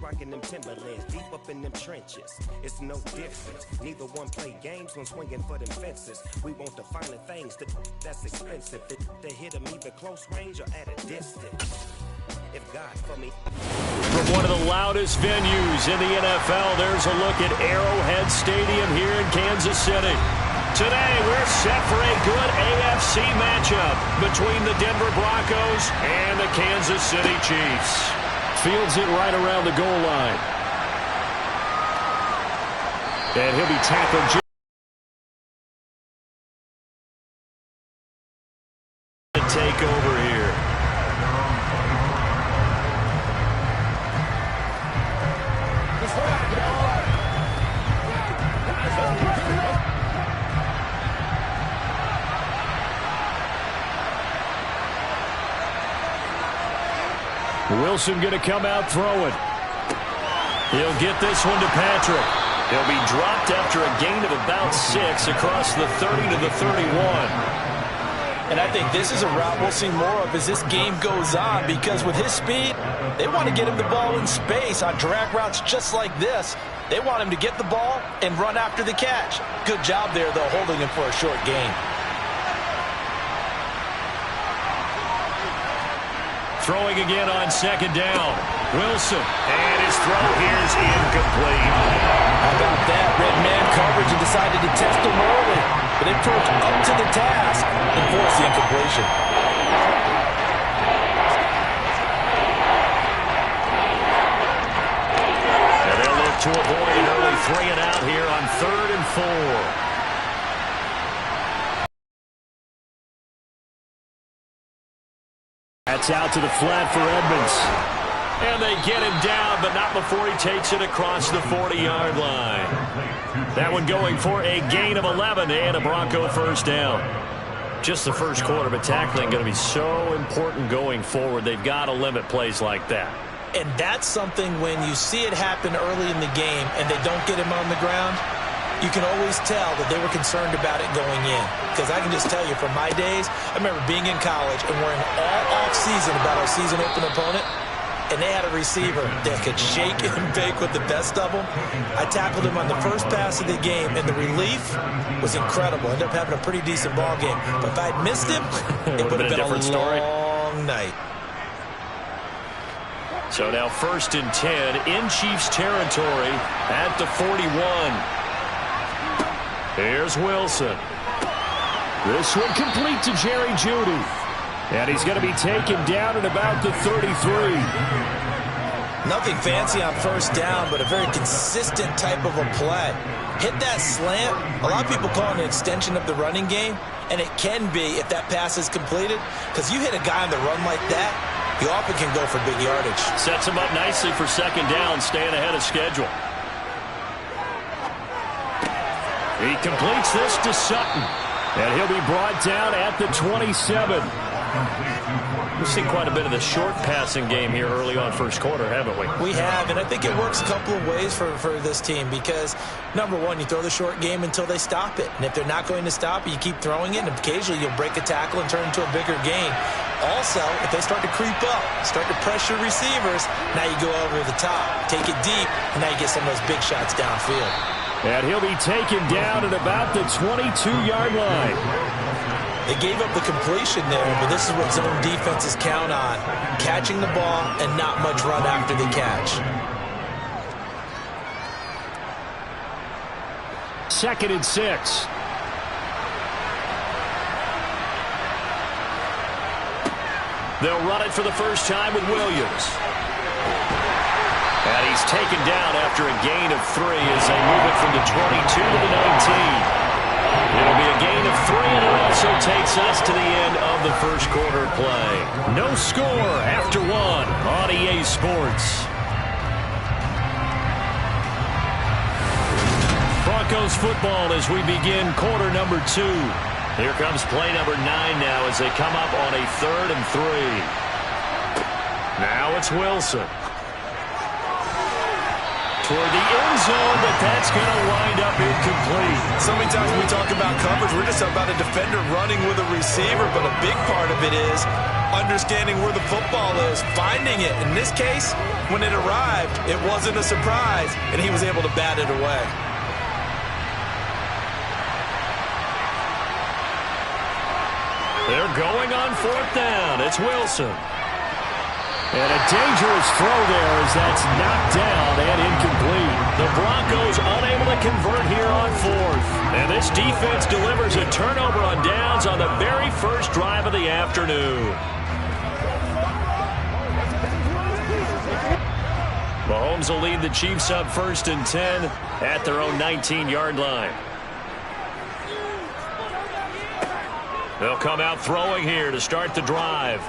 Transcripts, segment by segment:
rocking them Timberlands, deep up in them trenches. It's no difference. Neither one play games when swinging for them fences. We want the finer things that's expensive. They hit them either close range or at a distance. If God for me. From one of the loudest venues in the NFL, there's a look at Arrowhead Stadium here in Kansas City. Today, we're set for a good AFC matchup between the Denver Broncos and the Kansas City Chiefs. Fields it right around the goal line. And he'll be tackled. Take over here. Wilson going to come out throwing. He'll get this one to Patrick. He'll be dropped after a gain of about 6 across the 30 to the 31. And I think this is a route we'll see more of as this game goes on, because with his speed, they want to get him the ball in space on drag routes just like this. They want him to get the ball and run after the catch. Good job there, though, holding him for a short gain. Throwing again on second down. Wilson. And his throw here is incomplete. How about that? Red man coverage and decided to test him early. But they proved up to the task and forced the incompletion. And they'll look to avoid an early 3 and out here on 3rd and 4. That's out to the flat for Edmonds. And they get him down, but not before he takes it across the 40-yard line. That one going for a gain of 11 and a Bronco first down. Just the first quarter, but tackling going to be so important going forward. They've got to limit plays like that. And that's something when you see it happen early in the game and they don't get him on the ground, you can always tell that they were concerned about it going in. Because I can just tell you from my days, I remember being in college and worrying all off-season about our season open opponent, and they had a receiver that could shake and bake with the best of them. I tackled him on the first pass of the game, and the relief was incredible. Ended up having a pretty decent ball game. But if I'd missed him, it would have been a different story. Long night. So now 1st and 10 in Chiefs territory at the 41. Here's Wilson. This one complete to Jerry Jeudy. And he's going to be taken down at about the 33. Nothing fancy on first down, but a very consistent type of a play. Hit that slant. A lot of people call it an extension of the running game, and it can be if that pass is completed, because you hit a guy on the run like that, he often can go for big yardage. Sets him up nicely for second down, staying ahead of schedule. He completes this to Sutton, and he'll be brought down at the 27. We've seen quite a bit of the short passing game here early on first quarter, haven't we? We have, and I think it works a couple of ways for this team because, number one, you throw the short game until they stop it. And if they're not going to stop it, you keep throwing it, and occasionally you'll break a tackle and turn into a bigger gain. Also, if they start to creep up, start to pressure receivers, now you go over the top, take it deep, and now you get some of those big shots downfield. And he'll be taken down at about the 22-yard line. They gave up the completion there, but this is what zone defenses count on. Catching the ball and not much run after the catch. 2nd and 6. They'll run it for the first time with Williams. And he's taken down after a gain of 3 as they move it from the 22 to the 19. It'll be a gain of 3, and it also takes us to the end of the first quarter play. No score after 1 on EA Sports. Broncos football as we begin quarter number 2. Here comes play number 9 now as they come up on a 3rd and 3. Now it's Wilson. toward the end zone, but that's going to wind up incomplete. So many times when we talk about coverage, we're just about a defender running with a receiver, but a big part of it is understanding where the football is, finding it. In this case, when it arrived, it wasn't a surprise, and he was able to bat it away. They're going on fourth down. It's Wilson. And a dangerous throw there as that's knocked down and incomplete. The Broncos unable to convert here on fourth. And this defense delivers a turnover on downs on the very first drive of the afternoon. Mahomes will lead the Chiefs up 1st and 10 at their own 19-yard line. They'll come out throwing here to start the drive.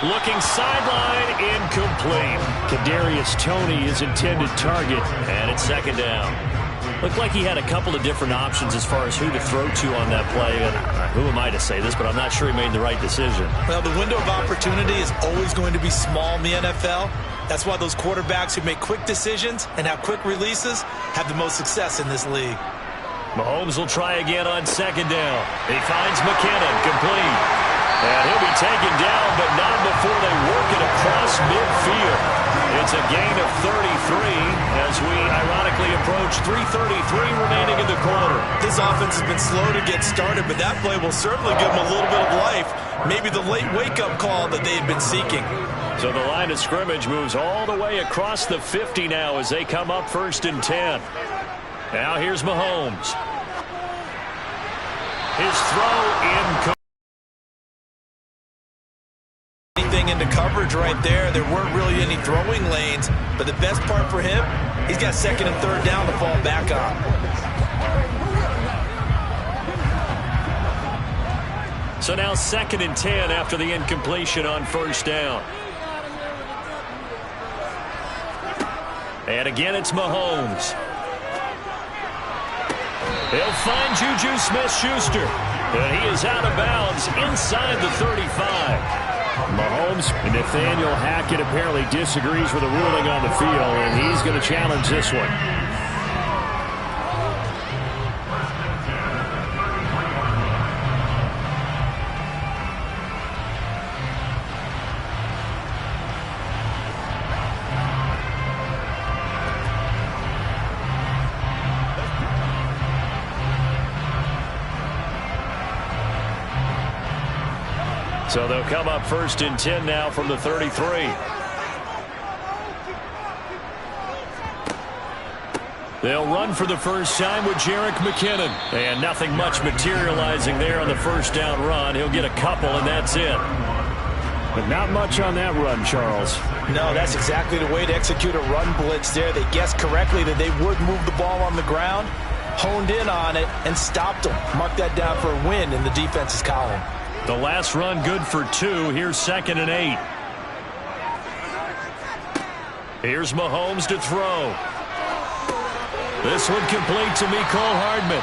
Looking sideline, incomplete. Kadarius Toney is intended target, and it's 2nd down. Looked like he had a couple of different options as far as who to throw to on that play. And who am I to say this, but I'm not sure he made the right decision. Well, the window of opportunity is always going to be small in the NFL. That's why those quarterbacks who make quick decisions and have quick releases have the most success in this league. Mahomes will try again on 2nd down. He finds McKinnon, complete. And he'll be taken down, but not before they work it across midfield. It's a gain of 33 as we ironically approach 3:33 remaining in the quarter. This offense has been slow to get started, but that play will certainly give them a little bit of life. Maybe the late wake-up call that they had been seeking. So the line of scrimmage moves all the way across the 50 now as they come up 1st and 10. Now here's Mahomes. His throw incomplete. Anything into coverage right there. There weren't really any throwing lanes, but the best part for him, he's got 2nd and 3rd down to fall back on. So now 2nd and 10 after the incompletion on 1st down. And again, it's Mahomes. He'll find Juju Smith-Schuster. And he is out of bounds inside the 35. Mahomes, Nathaniel Hackett apparently disagrees with the ruling on the field, and he's going to challenge this one. So they'll come up 1st and 10 now from the 33. They'll run for the first time with Jerick McKinnon. And nothing much materializing there on the 1st down run. He'll get a couple, and that's it. But not much on that run, Charles. No, that's exactly the way to execute a run blitz there. They guessed correctly that they would move the ball on the ground, honed in on it, and stopped them. Mark that down for a win in the defense's column. The last run good for 2. Here's 2nd and 8. Here's Mahomes to throw. This one complete to Mecole Hardman.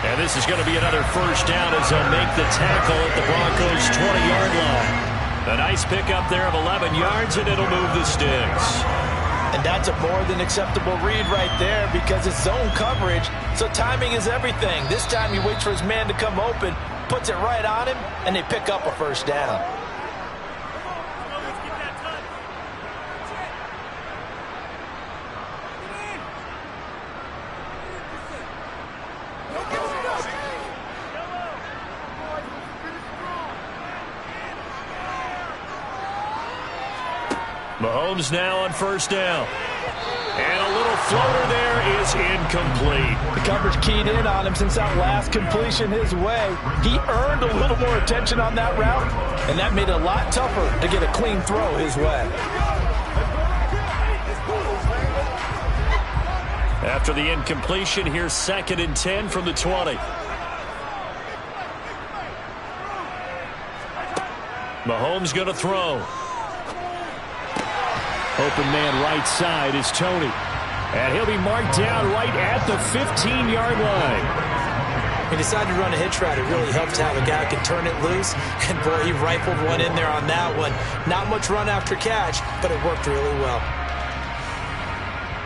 And this is going to be another 1st down as they'll make the tackle at the Broncos' 20-yard line. A nice pickup there of 11 yards, and it'll move the sticks. And that's a more than acceptable read right there because it's zone coverage, so timing is everything. This time he waits for his man to come open, puts it right on him, and they pick up a 1st down. Mahomes now on 1st down. And a little floater there is incomplete. The coverage keyed in on him since that last completion his way. He earned a little more attention on that route, and that made it a lot tougher to get a clean throw his way. After the incompletion, here's 2nd and 10 from the 20. Mahomes going to throw. Open man right side is Toney. And he'll be marked down right at the 15-yard line. He decided to run a hitch route. It really helped to have a guy who can turn it loose. And, boy, he rifled one in there on that one. Not much run after catch, but it worked really well.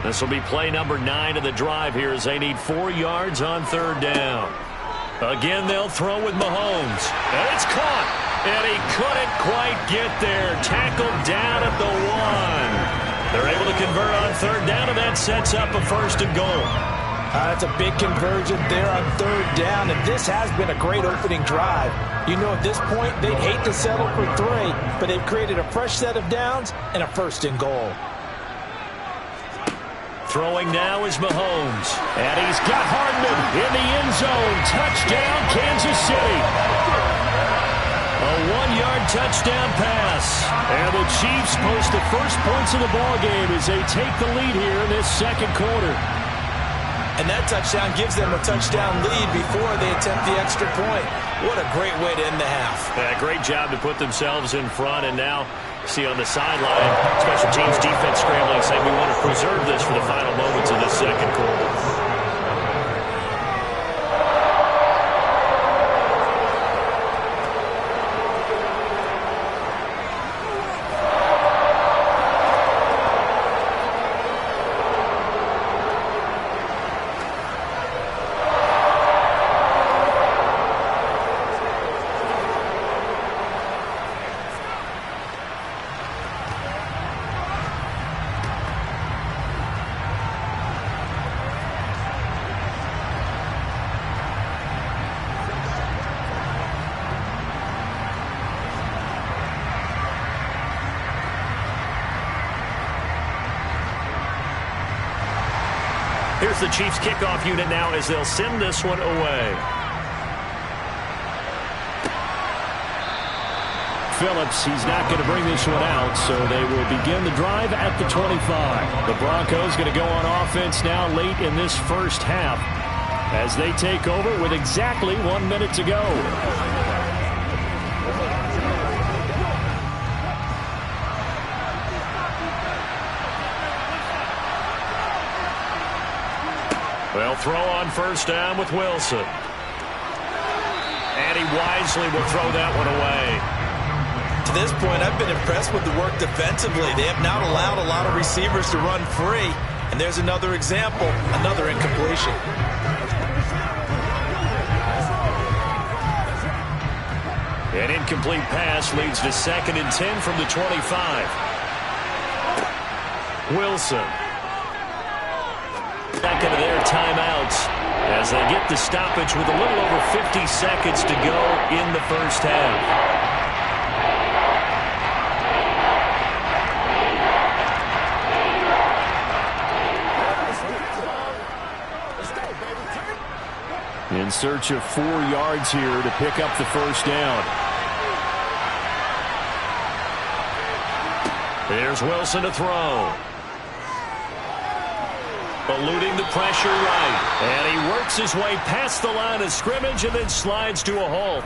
This will be play number 9 of the drive here as they need 4 yards on 3rd down. Again, they'll throw with Mahomes. And it's caught. And he couldn't quite get there. Tackled down at the 1. They're able to convert on 3rd down, and that sets up a 1st and goal. That's a big conversion there on 3rd down, and this has been a great opening drive. You know, at this point, they'd hate to settle for 3, but they've created a fresh set of downs and a 1st and goal. Throwing now is Mahomes. And he's got Hardman in the end zone. Touchdown, Kansas City. A 1-yard touchdown pass. And the Chiefs post the first points of the ballgame as they take the lead here in this 2nd quarter. And that touchdown gives them a touchdown lead before they attempt the extra point. What a great way to end the half. Yeah, great job to put themselves in front, and now see on the sideline, special teams defense scrambling, saying we want to preserve this for the final moments of this 2nd quarter. Here's the Chiefs kickoff unit now as they'll send this one away. Phillips, he's not going to bring this one out, so they will begin the drive at the 25. The Broncos going to go on offense now late in this first half as they take over with exactly 1 minute to go. They'll throw on first down with Wilson. And he wisely will throw that one away. To this point, I've been impressed with the work defensively. They have not allowed a lot of receivers to run free. And there's another example, another incompletion. An incomplete pass leads to 2nd and 10 from the 25. Wilson. Second of their timeouts as they get the stoppage with a little over 50 seconds to go in the first half. In search of 4 yards here to pick up the first down. There's Wilson to throw. Eluding the pressure right. And he works his way past the line of scrimmage and then slides to a halt.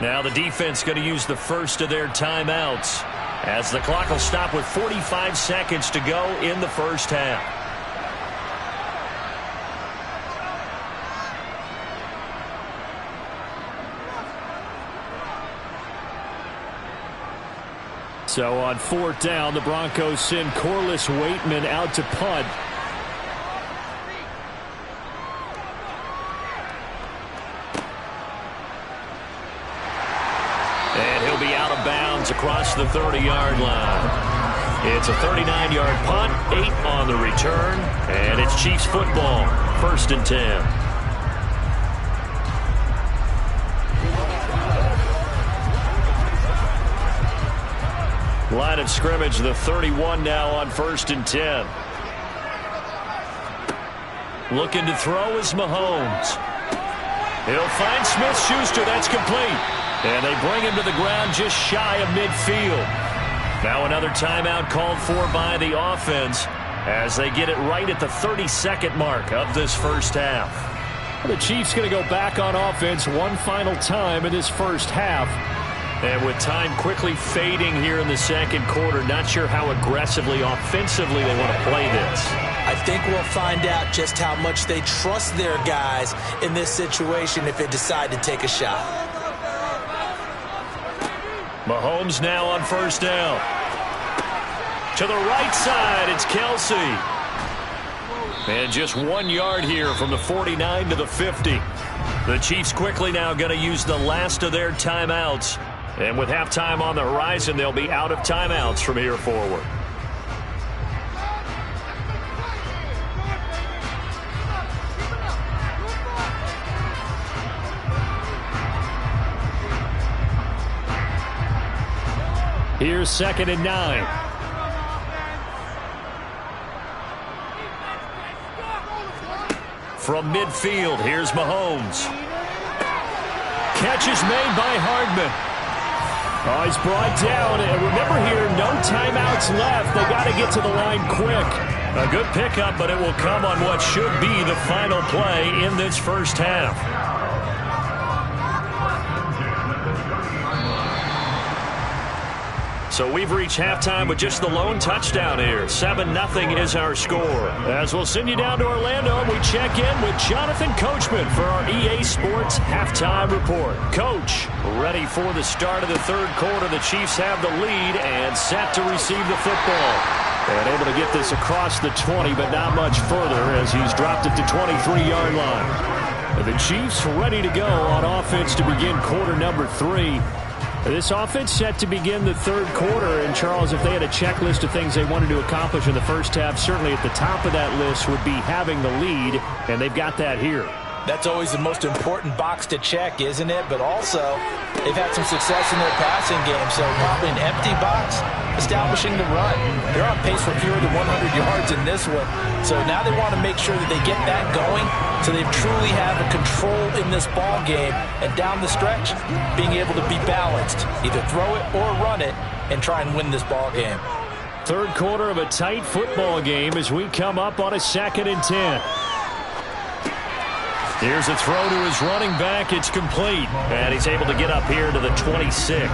Now the defense going to use the first of their timeouts as the clock will stop with 45 seconds to go in the first half. So on 4th down, the Broncos send Corliss Waitman out to punt. Across the 30-yard line. It's a 39-yard punt, 8 on the return, and it's Chiefs football, 1st and 10. Line of scrimmage, the 31 now on 1st and 10. Looking to throw is Mahomes. He'll find Smith-Schuster. That's complete. And they bring him to the ground just shy of midfield. Now another timeout called for by the offense as they get it right at the 32nd mark of this first half. The Chiefs going to go back on offense one final time in this first half. And with time quickly fading here in the 2nd quarter, not sure how aggressively, offensively they want to play this. I think we'll find out just how much they trust their guys in this situation if they decide to take a shot. Mahomes now on first down. To the right side, it's Kelsey. And just 1 yard here from the 49 to the 50. The Chiefs quickly now going to use the last of their timeouts. And with halftime on the horizon, they'll be out of timeouts from here forward. Here's 2nd and 9. From midfield, here's Mahomes. Catch is made by Hardman. Oh, he's brought down. And remember here, no timeouts left. They got to get to the line quick. A good pickup, but it will come on what should be the final play in this first half. So we've reached halftime with just the lone touchdown here. 7-0 is our score. As we'll send you down to Orlando, and we check in with Jonathan Coachman for our EA Sports Halftime Report. Coach, ready for the start of the third quarter. The Chiefs have the lead and set to receive the football. And able to get this across the 20, but not much further as he's dropped it to 23-yard line. And the Chiefs ready to go on offense to begin quarter number 3. This offense set to begin the third quarter. And, Charles, if they had a checklist of things they wanted to accomplish in the first half, certainly at the top of that list would be having the lead, and they've got that here. That's always the most important box to check, isn't it? But also, they've had some success in their passing game, so probably an empty box, establishing the run. They're on pace for fewer than 100 yards in this one, so now they want to make sure that they get that going so they truly have a control in this ball game, and down the stretch, being able to be balanced, either throw it or run it, and try and win this ball game. Third quarter of a tight football game as we come up on a 2nd and 10. Here's a throw to his running back. It's complete. And he's able to get up here to the 26.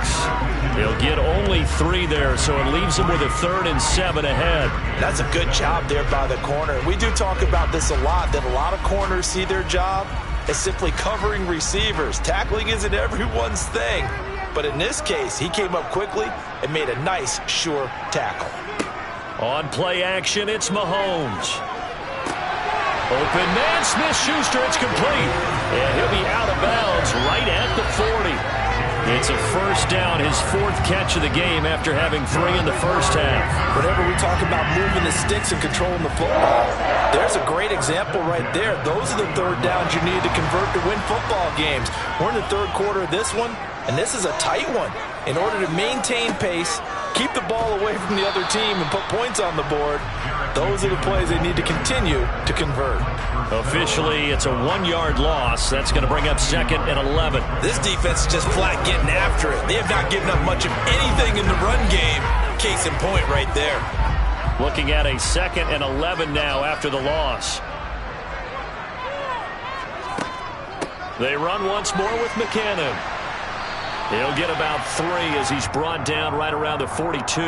He'll get only 3 there, so it leaves him with a 3rd and 7 ahead. That's a good job there by the corner. We do talk about this a lot, that a lot of corners see their job as simply covering receivers. Tackling isn't everyone's thing. But in this case, he came up quickly and made a nice, sure tackle. On play action, it's Mahomes. Open man, Smith-Schuster, it's complete. And he'll be out of bounds right at the 40. It's a first down, his 4th catch of the game after having 3 in the first half. Whenever we talk about moving the sticks and controlling the football, there's a great example right there. Those are the third downs you need to convert to win football games. We're in the third quarter of this one, and this is a tight one. In order to maintain pace, keep the ball away from the other team, and put points on the board, those are the plays they need to continue to convert. Officially, it's a 1-yard loss. That's going to bring up 2nd and 11. This defense is just flat getting after it. They have not given up much of anything in the run game. Case in point right there. Looking at a 2nd and 11 now after the loss. They run once more with McKinnon. He'll get about 3 as he's brought down right around the 42.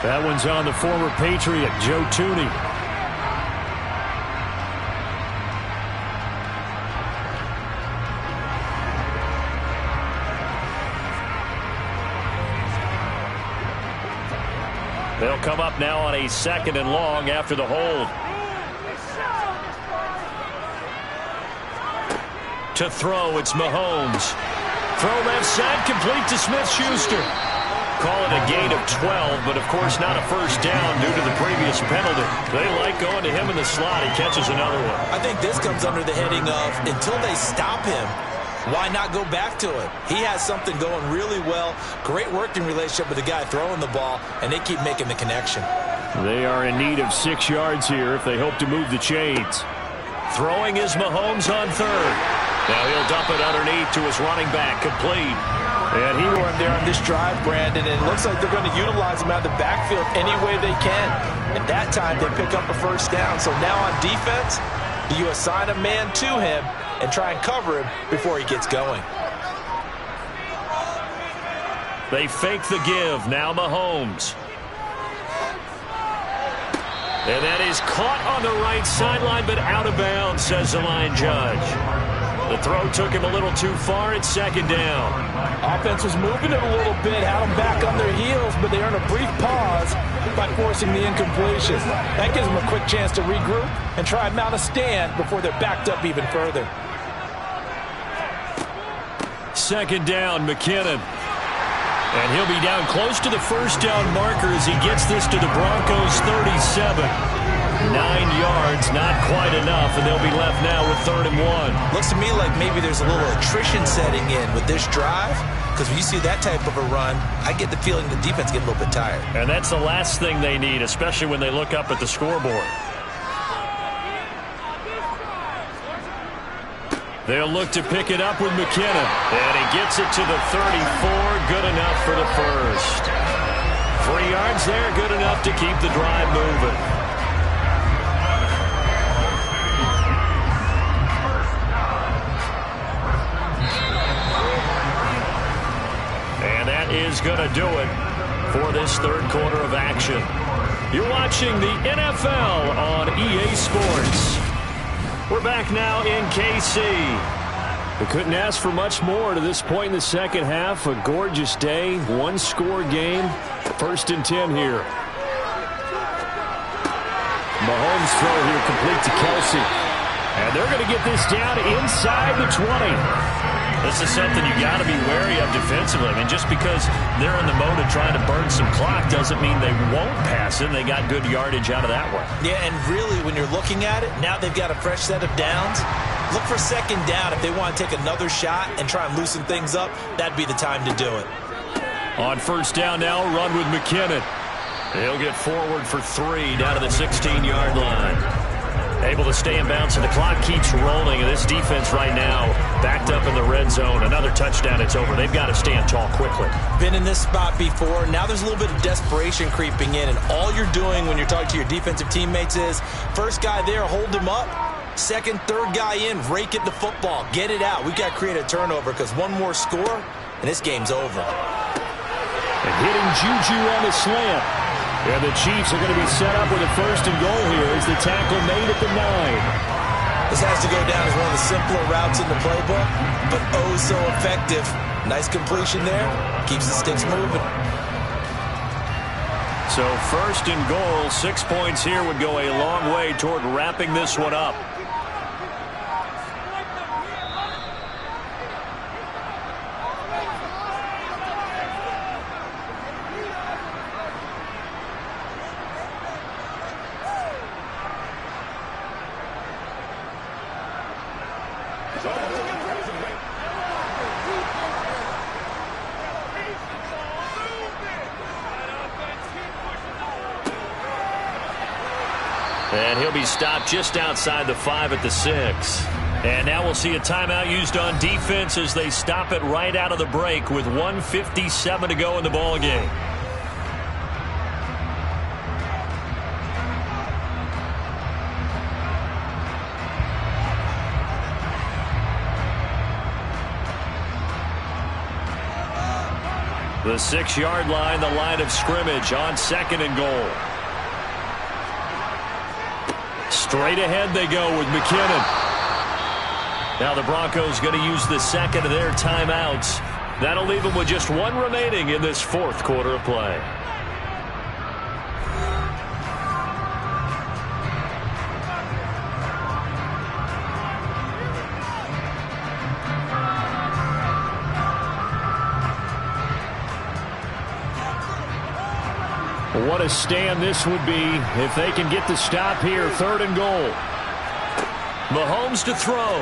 That one's on the former Patriot, Joe Thuney. They'll come up now on a 2nd and long after the hold. To throw, it's Mahomes. Throw left side, complete to Smith-Schuster. Call it a gain of 12, but of course not a first down due to the previous penalty. They like going to him in the slot. He catches another one. I think this comes under the heading of, until they stop him, why not go back to it? He has something going really well. Great working relationship with the guy throwing the ball, and they keep making the connection. They are in need of 6 yards here if they hope to move the chains. Throwing is Mahomes on 3rd. Now he'll dump it underneath to his running back, complete. And he won there on this drive, Brandon, and it looks like they're going to utilize him out of the backfield any way they can. At that time, they pick up a first down. So now on defense, you assign a man to him and try and cover him before he gets going. They fake the give. Now Mahomes. And that is caught on the right sideline, but out of bounds, says the line judge. The throw took him a little too far. It's 2nd down. Offense was moving it a little bit, had them back on their heels, but they earned a brief pause by forcing the incompletion. That gives them a quick chance to regroup and try and mount a stand before they're backed up even further. Second down, McKinnon. And he'll be down close to the first down marker as he gets this to the Broncos' 37. 9 yards, not quite enough, and they'll be left now with 3rd and 1. Looks to me like maybe there's a little attrition setting in with this drive, because when you see that type of a run, I get the feeling the defense get a little bit tired. And that's the last thing they need, especially when they look up at the scoreboard. They'll look to pick it up with McKinnon. And he gets it to the 34. Good enough for the first. 3 yards there. Good enough to keep the drive moving. And that is going to do it for this third quarter of action. You're watching the NFL on EA Sports. We're back now in KC. We couldn't ask for much more to this point in the second half. A gorgeous day, one-score game. 1st and 10 here. Mahomes throw here complete to Kelsey. And they're going to get this down inside the 20. This is something you got to be wary of defensively. I mean, just because they're in the mode of trying to burn some clock doesn't mean they won't pass it. They got good yardage out of that one. Yeah, and really, when you're looking at it, now they've got a fresh set of downs. Look for 2nd down. If they want to take another shot and try and loosen things up, that'd be the time to do it. On 1st down now, run with McKinnon. He'll get forward for 3 down to the 16-yard line. Able to stay in bounds, and the clock keeps rolling. And this defense right now backed up in the red zone. Another touchdown, it's over. They've got to stand tall quickly. Been in this spot before. Now there's a little bit of desperation creeping in, and all you're doing when you're talking to your defensive teammates is, first guy there, hold him up. 2nd, 3rd guy in, rake at the football. Get it out. We've got to create a turnover because one more score, and this game's over. And hitting Juju on the slant. And the Chiefs are going to be set up with a 1st and goal here as the tackle made at the 9. This has to go down as one of the simpler routes in the playbook, but oh so effective. Nice completion there. Keeps the sticks moving. So 1st and goal, 6 points here would go a long way toward wrapping this one up. And he'll be stopped just outside the 5 at the 6. And now we'll see a timeout used on defense as they stop it right out of the break with 1:57 to go in the ball game. The 6-yard line, the line of scrimmage on 2nd and goal. Straight ahead they go with McKinnon. Now the Broncos going to use the 2nd of their timeouts. That'll leave them with just 1 remaining in this 4th quarter of play. What a stand this would be if they can get the stop here. 3rd and goal. Mahomes to throw.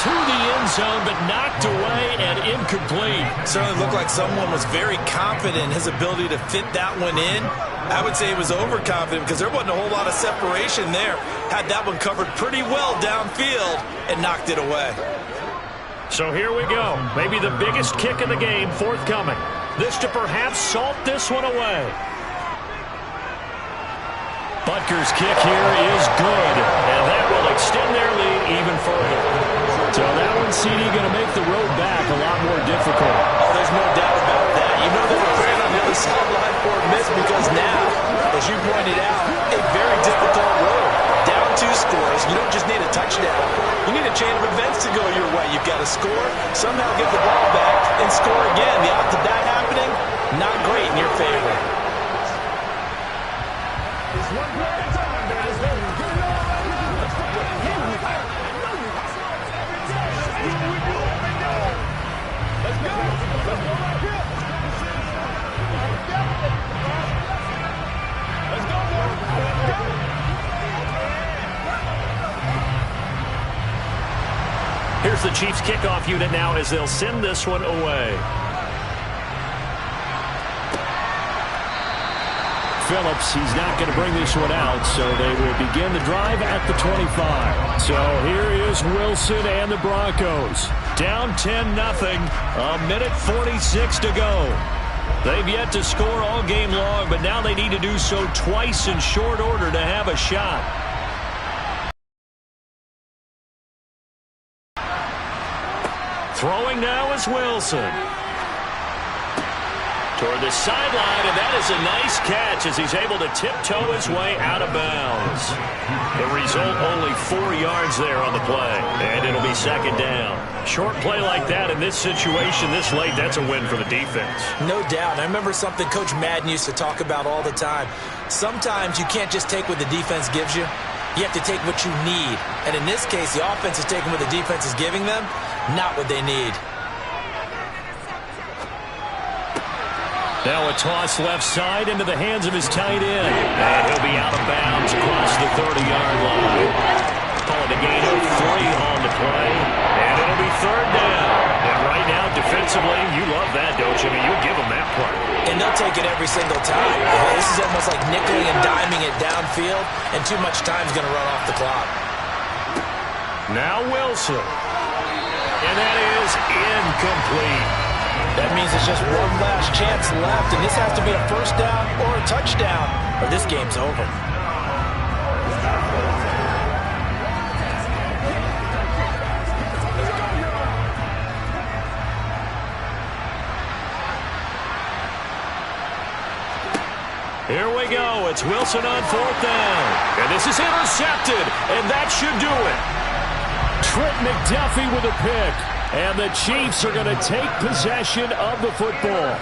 To the end zone, but knocked away and incomplete. Certainly looked like someone was very confident in his ability to fit that one in. I would say he was overconfident because there wasn't a whole lot of separation there. Had that one covered pretty well downfield and knocked it away. So here we go. Maybe the biggest kick of the game forthcoming. This to perhaps salt this one away. Butker's kick here is good, and that will extend their lead even further. So that one, CD, going to make the road back a lot more difficult. Oh, there's no doubt about that. You know they were praying on the other sideline for a miss because now, as you pointed out, a very difficult road. Down 2 scores. You don't just need a touchdown. You need a chain of events to go your way. You've got to score, somehow get the ball back, and score again. The odds of that happening, not great in your favor. Here's the Chiefs kickoff unit now as they'll send this one away. Phillips, he's not going to bring this one out, so they will begin the drive at the 25. So here is Wilson and the Broncos. Down 10-0, a minute 46 to go. They've yet to score all game long, but now they need to do so twice in short order to have a shot. Throwing now is Wilson. Toward the sideline, and that is a nice catch as he's able to tiptoe his way out of bounds. The result, only 4 yards there on the play, and it'll be second down. Short play like that in this situation this late, that's a win for the defense. No doubt. I remember something Coach Madden used to talk about all the time. Sometimes you can't just take what the defense gives you. You have to take what you need. And in this case, the offense is taking what the defense is giving them, not what they need. Now a toss left side into the hands of his tight end. And he'll be out of bounds across the 30-yard line. Call it a gain of 3 on the play. And it'll be third down. And right now, defensively, you love that, don't you? I mean, you'll give them that play. And they'll take it every single time. This is almost like nickeling and diming it downfield, and too much time's going to run off the clock. Now Wilson. And that is incomplete. That means it's just one last chance left, and this has to be a first down or a touchdown, or this game's over. Here we go. It's Wilson on fourth down. And this is intercepted, and that should do it. Trent McDuffie with a pick. And the Chiefs are going to take possession of the football.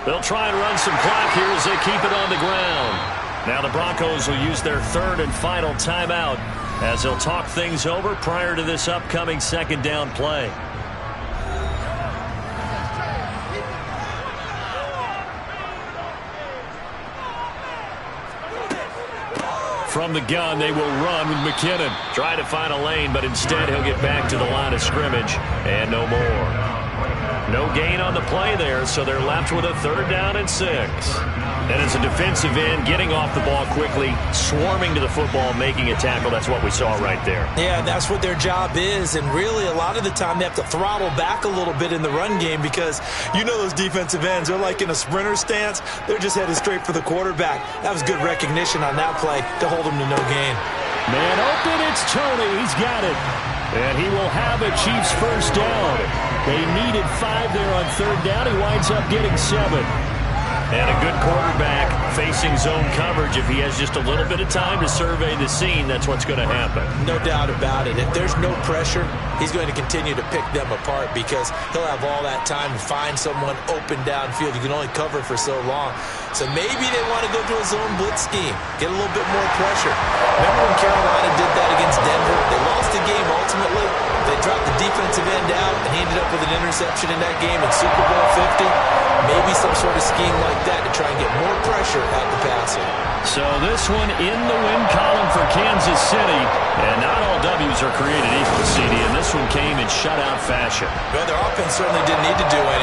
They'll try and run some clock here as they keep it on the ground. Now the Broncos will use their third and final timeout as they'll talk things over prior to this upcoming second down play. From the gun, they will run with McKinnon. Try to find a lane, but instead he'll get back to the line of scrimmage, and no more. No gain on the play there, so they're left with a third down and 6. And as a defensive end, getting off the ball quickly, swarming to the football, making a tackle, that's what we saw right there. Yeah, that's what their job is, and really a lot of the time they have to throttle back a little bit in the run game because you know those defensive ends, they're like in a sprinter stance. They're just headed straight for the quarterback. That was good recognition on that play to hold them to no gain. Man open, it's Tony. He's got it. And he will have a Chiefs first down. They needed 5 there on third down. He winds up getting 7. And a good quarterback facing zone coverage. If he has just a little bit of time to survey the scene, that's what's going to happen. No doubt about it. If there's no pressure, he's going to continue to pick them apart because he'll have all that time to find someone open downfield. You can only cover for so long. So maybe they want to go to a zone blitz scheme, get a little bit more pressure. Remember when Carolina did that against Denver? They lost the game ultimately. They dropped the defensive end out and he ended up with an interception in that game in Super Bowl 50. Maybe some sort of scheme like that to try and get more pressure at the passer. So this one in the win column for Kansas City. And not all W's are created equal, CD, and this one came in shutout fashion. Well, their offense certainly didn't need to do anything.